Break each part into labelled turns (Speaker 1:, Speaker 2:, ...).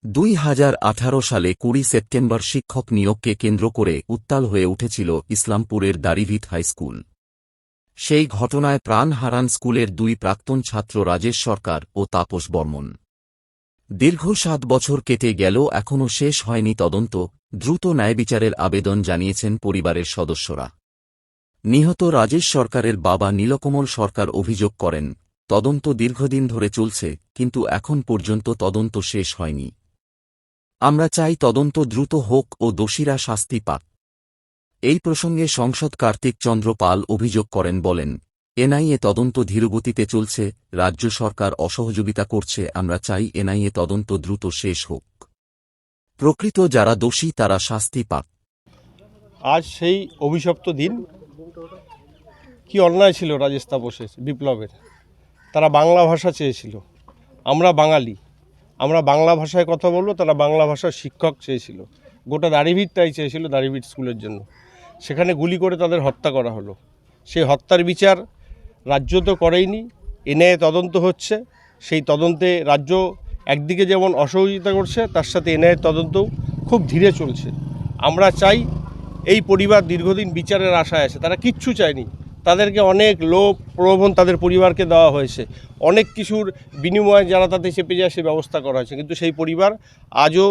Speaker 1: 2018 সালে 20 সেপ্টেম্বর শিক্ষক নিয়োগকে কেন্দ্র করে উত্তাল হয়ে উঠেছিল ইসলামপুরের দাড়িভিট হাই স্কুল। সেই ঘটনায় প্রাণ হারান স্কুলের দুই প্রাক্তন ছাত্র রাজেশ সরকার ও তাপস বর্মন। দীর্ঘ 7 বছর কেটে গেল, এখনও শেষ হয়নি তদন্ত। দ্রুত ন্যায়বিচারের আবেদন জানিয়েছেন পরিবারের সদস্যরা। নিহত রাজেশ সরকারের বাবা নীলকমল সরকার অভিযোগ করেন, তদন্ত দীর্ঘদিন ধরে চলছে, কিন্তু এখন পর্যন্ত তদন্ত শেষ হয়নি। আমরা চাই তদন্ত দ্রুত হোক ও দোষীরা শাস্তি পাক। এই প্রসঙ্গে সাংসদ কার্তিক চন্দ্র পাল অভিযোগ করেন, বলেন, এনআইএ তদন্ত ধীরগতিতে চলছে, রাজ্য সরকার অসহযোগিতা করছে। আমরা চাই এনআইএ তদন্ত দ্রুত শেষ হোক, প্রকৃত যারা দোষী তারা শাস্তি পাক।
Speaker 2: আজ সেই অভিশপ্ত দিন। কি অন্যায় ছিল রাজেশ তাপসের, বিপ্লবের। তারা বাংলা ভাষা চেয়েছিল, আমরা বাঙালি, আমরা বাংলা ভাষায় কথা বলবো, তারা বাংলা ভাষার শিক্ষক চেয়েছিল। গোটা দাড়িভিট তাই চেয়েছিল, দাড়িভিট স্কুলের জন্য। সেখানে গুলি করে তাদের হত্যা করা হলো। সেই হত্যার বিচার রাজ্য তো করেইনি, এনআইএ তদন্ত হচ্ছে। সেই তদন্তে রাজ্য একদিকে যেমন অসহযোগিতা করছে, তার সাথে এনআইএ তদন্তও খুব ধীরে চলছে। আমরা চাই এই পরিবার দীর্ঘদিন বিচারের আশায় আছে, তারা কিচ্ছু চায়নি। তাদেরকে অনেক লোভ প্রলোভন তাদের পরিবারকে দেওয়া হয়েছে, অনেক কিছুর বিনিময়ে যারা তাতে চেপে যায় সে ব্যবস্থা করা হয়েছে, কিন্তু সেই পরিবার আজও,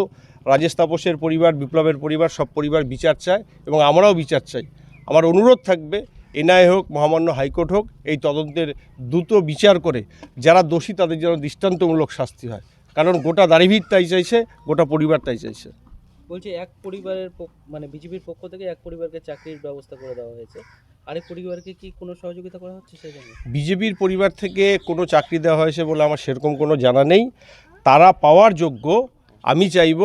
Speaker 2: রাজেশ তাপসের পরিবার, বিপ্লবের পরিবার, সব পরিবার বিচার চায় এবং আমরাও বিচার চাই। আমার অনুরোধ থাকবে, এনআইএ হোক, মহামান্য হাইকোর্ট হোক, এই তদন্তের দ্রুত বিচার করে যারা দোষী তাদের যেন দৃষ্টান্তমূলক শাস্তি হয়। কারণ গোটা দাড়িভিট তাই চাইছে, গোটা পরিবার তাই চাইছে।
Speaker 3: বলছি, এক পরিবারের মানে বিজেপির পক্ষ থেকে এক পরিবারকে চাকরির ব্যবস্থা করে দেওয়া হয়েছে, আরেক পরিবারকে কি কোনো সহযোগিতা করা হচ্ছে সেখানে?
Speaker 2: বিজেপির পরিবার থেকে কোনো চাকরি দেওয়া হয়েছে বলে আমার সেরকম কোনো জানা নেই। তারা পাওয়ার যোগ্য। আমি চাইব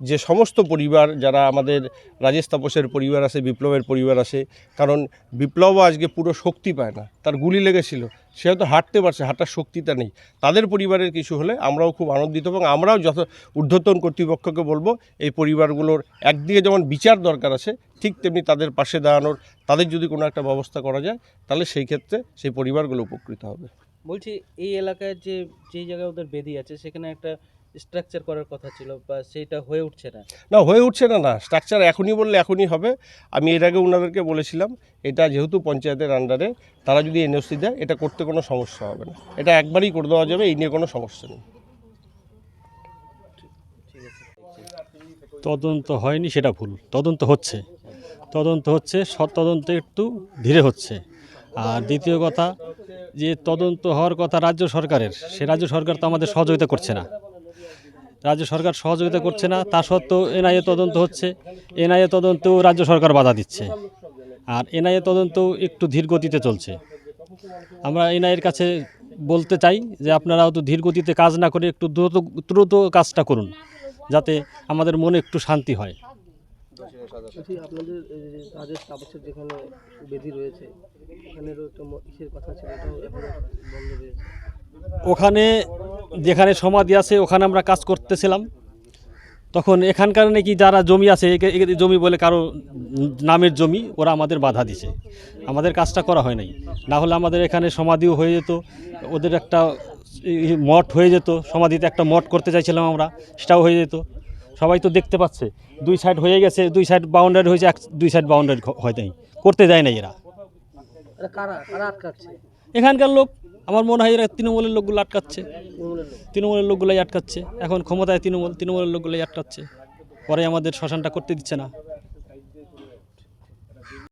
Speaker 2: যে সমস্ত পরিবার, যারা আমাদের রাজেশ তাপসের পরিবার আছে, বিপ্লবের পরিবার আছে, কারণ বিপ্লবও আজকে পুরো শক্তি পায় না, তার গুলি লেগেছিল, সে হয়তো হাঁটতে পারছে, হাঁটার শক্তিটা নেই। তাদের পরিবারের কিছু হলে আমরাও খুব আনন্দিত এবং আমরাও যত ঊর্ধ্বতন কর্তৃপক্ষকে বলবো, এই পরিবারগুলোর একদিকে যেমন বিচার দরকার আছে, ঠিক তেমনি তাদের পাশে দাঁড়ানোর, তাদের যদি কোনো একটা ব্যবস্থা করা যায়, তাহলে সেই ক্ষেত্রে সেই পরিবারগুলো উপকৃত হবে।
Speaker 3: বলছি, এই এলাকায় যেই জায়গায় ওদের বেদি আছে, সেখানে একটা স্ট্রাকচার করার কথা ছিল, বা সেটা হয়ে উঠছে না?
Speaker 2: না, হয়ে উঠছে না। স্ট্রাকচার এখনই বললে এখনই হবে। আমি এর আগে ওনাদেরকে বলেছিলাম, এটা যেহেতু পঞ্চায়েতের আন্ডারে, তারা যদি এনওসি দেয়, এটা করতে কোনো সমস্যা হবে না, এটা একবারই করে দেওয়া যাবে, এই নিয়ে কোনো সমস্যা নেই।
Speaker 4: তদন্ত হয়নি সেটা ভুল, তদন্ত হচ্ছে, তদন্ত একটু ধীরে হচ্ছে। আর দ্বিতীয় কথা, যে তদন্ত হওয়ার কথা রাজ্য সরকারের, সে রাজ্য সরকার তো আমাদের সহযোগিতা করছে না। তা সত্ত্বেও এনআইএ তদন্ত হচ্ছে, এনআইএ তদন্তেও রাজ্য সরকার বাধা দিচ্ছে, আর এনআইএ তদন্তও একটু ধীর গতিতে চলছে। আমরা এনআইএর কাছে বলতে চাই যে আপনারা অত ধীর গতিতে কাজ না করে একটু দ্রুত কাজটা করুন, যাতে আমাদের মনে একটু শান্তি হয়।
Speaker 3: আপনাদের রাজেশ তাপসের যেখানে বেদি রয়েছে, এখানেরও তো ইসের কথা ছিল, এটাও এখন বন্ধ রয়েছে।
Speaker 4: ওখানে যেখানে সমাধি আছে, ওখানে আমরা কাজ করতেছিলাম, তখন এখানকার নাকি যারা জমি আছে, জমি বলে কারো নামের জমি, ওরা আমাদের বাধা দিছে, আমাদের কাজটা করা হয় নাই। না হলে আমাদের এখানে সমাধিও হয়ে যেত, ওদের একটা মঠ হয়ে যেত, সমাধিতে একটা মঠ করতে চাইছিলাম আমরা, সেটাও হয়ে যেত। সবাই তো দেখতে পাচ্ছে, 2 সাইড হয়ে গেছে, 2 সাইড বাউন্ডারি হয়েছে, 2 সাইড বাউন্ডারি হয় নাই, করতে দেয় না এরা। এখানকার লোক, আমার মনে হয় এরা তৃণমূলের লোকগুলো আটকাচ্ছে, তৃণমূলের লোকগুলোই আটকাচ্ছে। এখন ক্ষমতায় তৃণমূলের লোকগুলোই আটকাচ্ছে, পরে আমাদের শ্মশানটা করতে দিচ্ছে না।